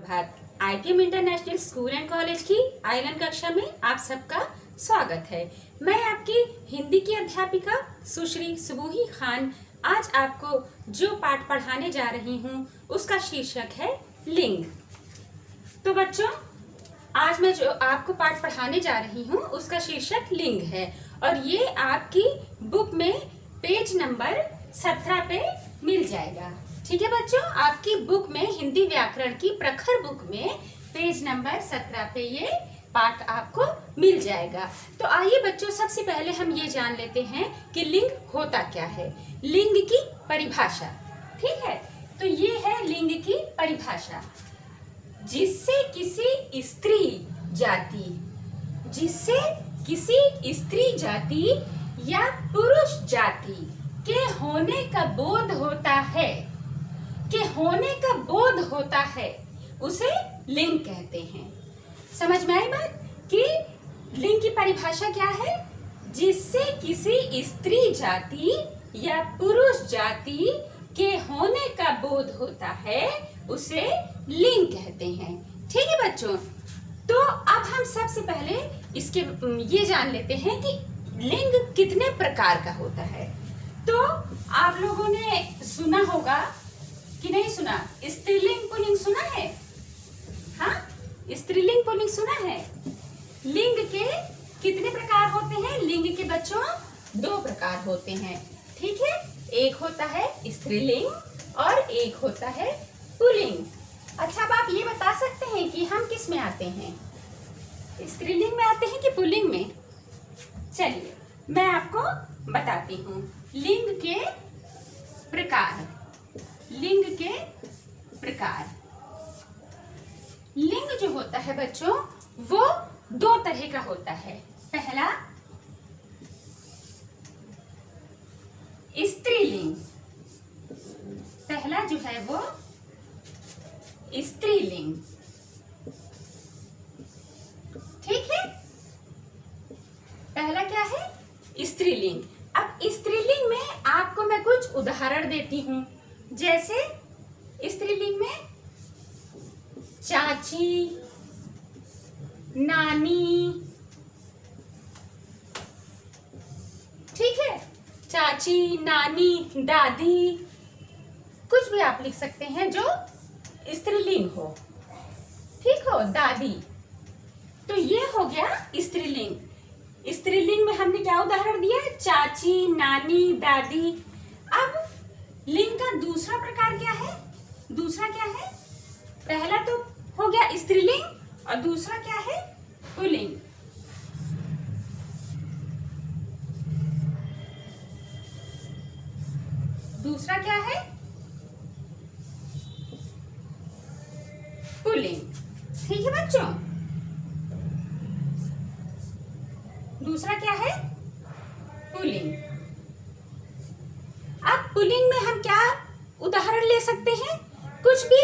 सुप्रभात। ITM international school and college की आइलन कक्षा में आप सबका स्वागत है। मैं आपकी हिंदी की अध्यापिका सुश्री सुबूही खान आज आपको जो पाठ पढ़ाने जा रही हूँ उसका शीर्षक है लिंग। तो बच्चों, आज मैं जो आपको पाठ पढ़ाने जा रही हूँ उसका शीर्षक लिंग है और ये आपकी बुक में पेज नंबर 17 पे मिल जाएगा। ठीक है बच्चों, आपकी बुक में हिंदी व्याकरण की प्रखर बुक में पेज नंबर 17 पे ये पाठ आपको मिल जाएगा। तो आइए बच्चों, सबसे पहले हम ये जान लेते हैं कि लिंग होता क्या है, लिंग की परिभाषा। ठीक है, तो ये है लिंग की परिभाषा। जिससे किसी स्त्री जाति या पुरुष जाति के होने का बोध होता है उसे लिंग कहते हैं। समझ में आई बात कि लिंग की परिभाषा क्या है? जिससे किसी स्त्री जाति या पुरुष जाति के होने का बोध होता है उसे लिंग कहते हैं। ठीक है बच्चों, तो अब हम सबसे पहले इसके ये जान लेते हैं कि लिंग कितने प्रकार का होता है। तो आप लोगों ने सुना होगा कि नहीं सुना? स्त्रीलिंग पुल्लिंग सुना है? हाँ, स्त्रीलिंग पुल्लिंग सुना है। लिंग के कितने प्रकार होते हैं? लिंग के बच्चों 2 प्रकार होते हैं। ठीक है, एक होता है स्त्रीलिंग और एक होता है पुल्लिंग। अच्छा, अब आप ये बता सकते हैं कि हम किस में आते हैं, स्त्रीलिंग में आते हैं कि पुल्लिंग में? चलिए मैं आपको बताती हूँ। लिंग के प्रकार। लिंग जो होता है बच्चों वो 2 तरह का होता है। पहला स्त्रीलिंग, पहला जो है वो स्त्रीलिंग। ठीक है, पहला क्या है? स्त्रीलिंग। अब स्त्रीलिंग में आपको मैं कुछ उदाहरण देती हूँ। जैसे स्त्रीलिंग में चाची, नानी, ठीक है, चाची, नानी, दादी, कुछ भी आप लिख सकते हैं जो स्त्रीलिंग हो। ठीक हो, दादी। तो ये हो गया स्त्रीलिंग। स्त्रीलिंग में हमने क्या उदाहरण दिया? चाची, नानी, दादी। अब लिंग का दूसरा प्रकार क्या है? दूसरा क्या है? पहला तो हो गया स्त्रीलिंग और दूसरा क्या है? पुल्लिंग। दूसरा क्या है? पुल्लिंग। ठीक है बच्चों, दूसरा क्या है? पुल्लिंग। अब पुल्लिंग में हम क्या उदाहरण ले सकते हैं? कुछ भी,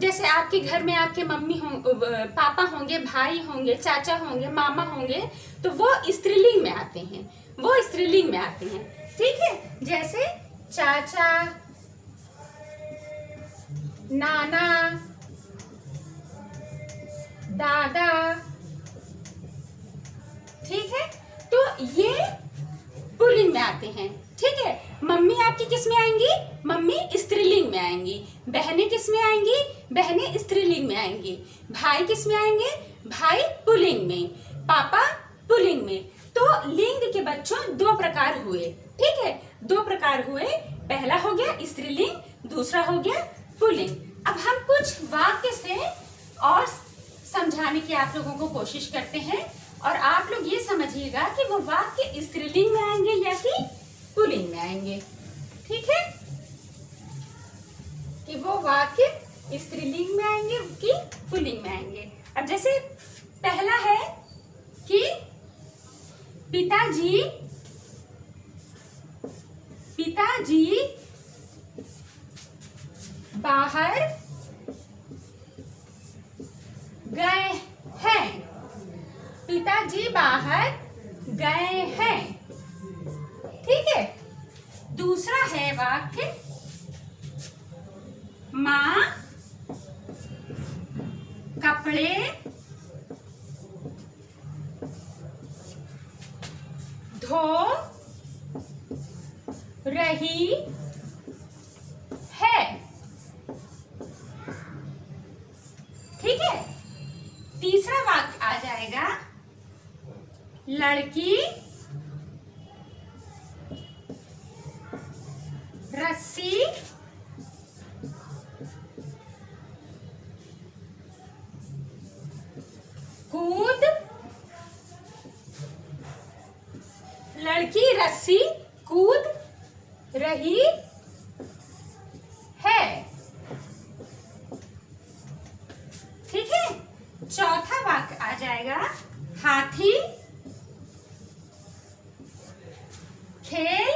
जैसे आपके घर में आपके मम्मी पापा होंगे, भाई होंगे, चाचा होंगे, मामा होंगे, तो वो स्त्रीलिंग में आते हैं। ठीक है, जैसे चाचा, नाना, दादा। ठीक है, तो ये पुल्लिंग में आते हैं। ठीक है, मम्मी आपकी किस में आएंगी? मम्मी स्त्रीलिंग में आएंगी। बहनें किस में आएंगी? बहनें स्त्रीलिंग में आएंगी। भाई किस में आएंगे? भाई पुल्लिंग में। पापा पुल्लिंग में। तो लिंग के बच्चों 2 प्रकार हुए। ठीक है, 2 प्रकार हुए। पहला हो गया स्त्रीलिंग, दूसरा हो गया पुल्लिंग। अब हम कुछ वाक्य से और समझाने की आप लोगों को कोशिश करते हैं और आप लोग ये समझिएगा कि वो वाक्य स्त्रीलिंग में आएंगे या कि पुल्लिंग में आएंगे। ठीक है, कि वो वाक्य स्त्रीलिंग में आएंगे कि पुल्लिंग में आएंगे। अब जैसे पहला है कि पिताजी बाहर गए हैं। पिताजी बाहर गए हैं। ठीक है, दूसरा है वाक्य माँ कपड़े धो रही है। ठीक है, तीसरा वाक्य आ जाएगा, लड़की रस्सी कूद लड़की रस्सी कूद रही है। ठीक है, चौथा वाक्य आ जाएगा, हाथी खेल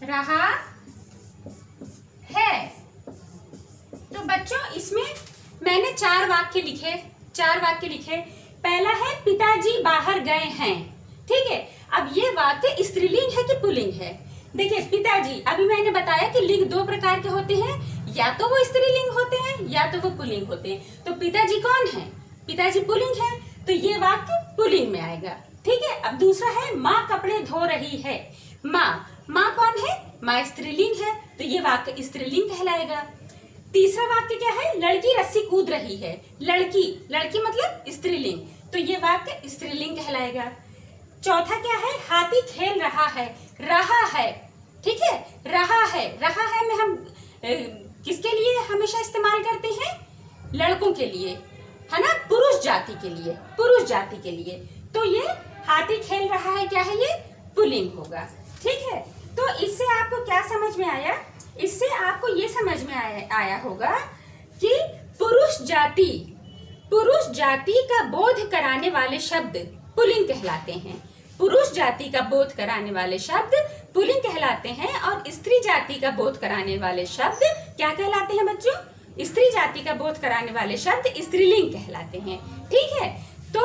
रहा है। तो बच्चों इसमें मैंने चार वाक्य लिखे। पहला है पिताजी बाहर गए हैं। ठीक है, अब ये वाक्य स्त्रीलिंग है कि पुल्लिंग है? देखिए, पिताजी, अभी मैंने बताया कि लिंग दो प्रकार के होते हैं, या तो वो स्त्रीलिंग होते हैं या तो वो पुल्लिंग होते हैं। तो पिताजी कौन है? पिताजी पुल्लिंग है, तो ये वाक्य पुल्लिंग में आएगा। ठीक है, अब दूसरा है, माँ कपड़े धो रही है। माँ कौन है? माँ स्त्रीलिंग है, तो ये वाक्य स्त्रीलिंग कहलाएगा। तीसरा वाक्य क्या है? लड़की रस्सी कूद रही है। लड़की मतलब स्त्रीलिंग, तो ये वाक्य स्त्रीलिंग कहलाएगा। चौथा क्या है? हाथी खेल रहा है। ठीक है, रहा है में हम किसके लिए हमेशा इस्तेमाल करते हैं? लड़कों के लिए, है ना, पुरुष जाति के लिए। तो ये हाथी खेल रहा है क्या है? ये पुल्लिंग होगा। ठीक है, तो इससे आपको क्या समझ में आया? इससे आपको ये समझ में आया होगा कि पुरुष जाति का बोध कराने वाले शब्द पुल्लिंग कहलाते हैं। पुरुष जाति का बोध कराने वाले शब्द पुल्लिंग कहलाते हैं, और स्त्री जाति का बोध कराने वाले शब्द क्या कहलाते हैं बच्चों? स्त्री जाति का बोध कराने वाले शब्द स्त्रीलिंग कहलाते हैं। ठीक है, तो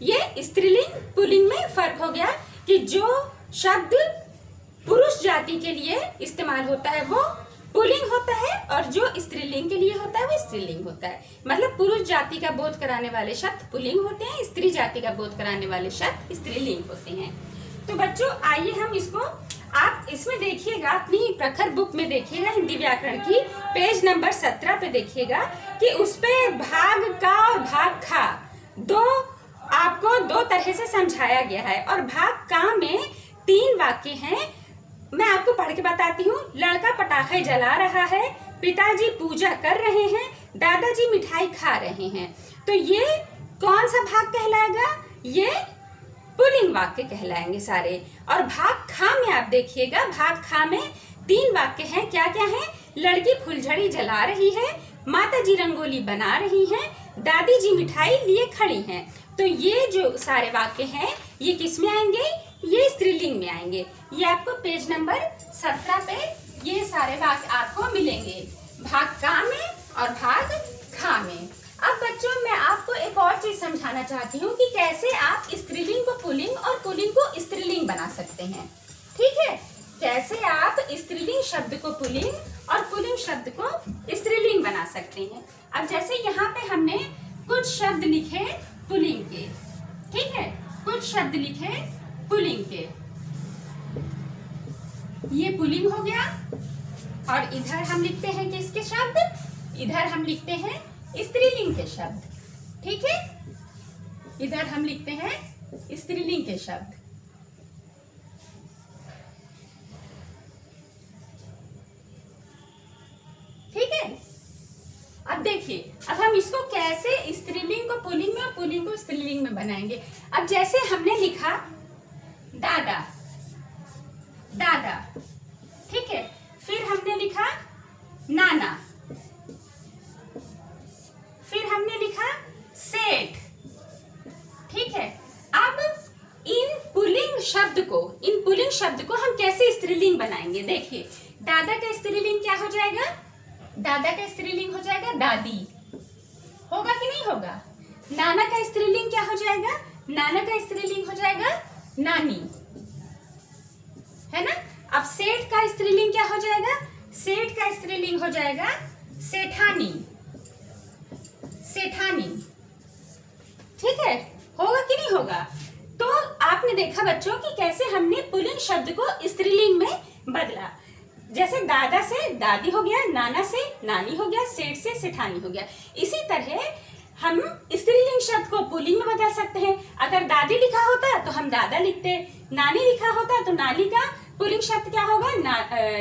ये स्त्रीलिंग पुल्लिंग में फर्क हो गया कि जो शब्द पुरुष जाति के लिए इस्तेमाल होता है वो पुल्लिंग होता है, और जो स्त्रीलिंग के लिए होता है वो स्त्रीलिंग होता है। मतलब पुरुष जाति का बोध कराने वाले शब्द पुल्लिंग होते हैं, स्त्री जाति का बोध कराने वाले शब्द स्त्रीलिंग होते हैं। तो बच्चों आइए हम इसको, आप इसमें देखिएगा, अपनी प्रखर बुक में देखिएगा, हिंदी व्याकरण की पेज नंबर 17 पे देखिएगा कि उस पे भाग का और भाग खा आपको दो तरह से समझाया गया है, और भाग का में 3 वाक्य हैं। मैं आपको पढ़ के बताती हूँ। लड़का पटाखे जला रहा है, पिताजी पूजा कर रहे हैं, दादाजी मिठाई खा रहे हैं। तो ये कौन सा भाग कहलाएगा? ये पुल्लिंग वाक्य कहलाएंगे सारे। और भाग खा में आप देखिएगा, भाग खा में 3 वाक्य हैं। क्या क्या है? लड़की फुलझड़ी जला रही है, माताजी रंगोली बना रही हैं, दादी जी मिठाई लिए खड़ी हैं। तो ये जो सारे वाक्य हैं ये किस में आएंगे? ये स्त्रीलिंग में आएंगे। ये आपको पेज नंबर 17 पे ये सारे वाक्य आपको मिलेंगे, भाग का में और भाग खा में। अब बच्चों मैं आपको एक और चीज समझाना चाहती हूँ कि कैसे आप स्त्रीलिंग को पुल्लिंग और पुल्लिंग को स्त्रीलिंग बना सकते हैं। ठीक है, कैसे आप स्त्रीलिंग शब्द को पुल्लिंग और पुल्लिंग शब्द को स्त्रीलिंग बना सकते हैं। अब जैसे यहाँ पे हमने कुछ शब्द लिखे पुल्लिंग के, ठीक है, कुछ शब्द लिखे पुल्लिंग के, ये पुल्लिंग हो गया। और इधर हम लिखते हैं किसके शब्द? इधर हम लिखते हैं स्त्रीलिंग के शब्द। ठीक है, इधर हम लिखते हैं स्त्रीलिंग के शब्द। ठीक है, अब देखिए, अब हम इसको कैसे स्त्रीलिंग को पुल्लिंग में और पुल्लिंग को स्त्रीलिंग में बनाएंगे। अब जैसे हमने लिखा दादा, ठीक है, फिर हमने लिखा नाना, फिर हमने लिखा सेठ। ठीक है, अब इन पुल्लिंग शब्द को हम कैसे स्त्रीलिंग बनाएंगे? देखिए, दादा का स्त्रीलिंग क्या हो जाएगा? दादा का स्त्रीलिंग हो जाएगा दादी, होगा कि नहीं होगा? नाना का स्त्रीलिंग क्या हो जाएगा? नाना का स्त्रीलिंग हो जाएगा नानी, है ना। अब सेठ का स्त्रीलिंग क्या हो जाएगा? सेठ का स्त्रीलिंग हो जाएगा सेठानी, बच्चों कि कैसे हमने पुल्लिंग शब्द को स्त्रीलिंग में बदला। जैसे दादा से दादी हो गया, नाना से नानी हो गया, सेठ से सेठानी हो गया। इसी तरह हम स्त्रीलिंग शब्द को पुल्लिंग में बदल सकते हैं। अगर दादी लिखा होता तो हम दादा लिखते, नानी लिखा होता तो नानी का पुल्लिंग शब्द क्या होगा,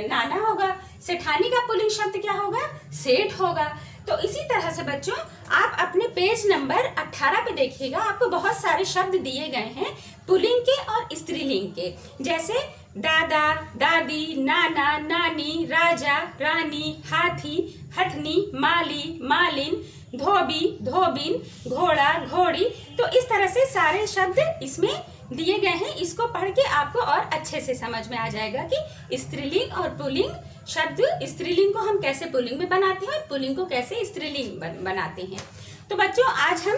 नाना होगा। सेठानी का पुल्लिंग शब्द क्या होगा, सेठ होगा। तो इसी तरह से बच्चों आप अपने पेज नंबर 18 पे देखिएगा, आपको बहुत सारे शब्द दिए गए हैं पुल्लिंग के और स्त्रीलिंग के। जैसे दादा, दादी, नाना, नानी, राजा, रानी, हाथी, हथनी, माली, मालिन, धोबी, धोबिन, घोड़ा, घोड़ी। तो इस तरह से सारे शब्द इसमें दिए गए हैं। इसको पढ़ के आपको और अच्छे से समझ में आ जाएगा कि स्त्रीलिंग और पुल्लिंग शब्द, स्त्रीलिंग को हम कैसे पुल्लिंग में बनाते हैं और पुल्लिंग को कैसे स्त्रीलिंग बनाते हैं। तो बच्चों आज हम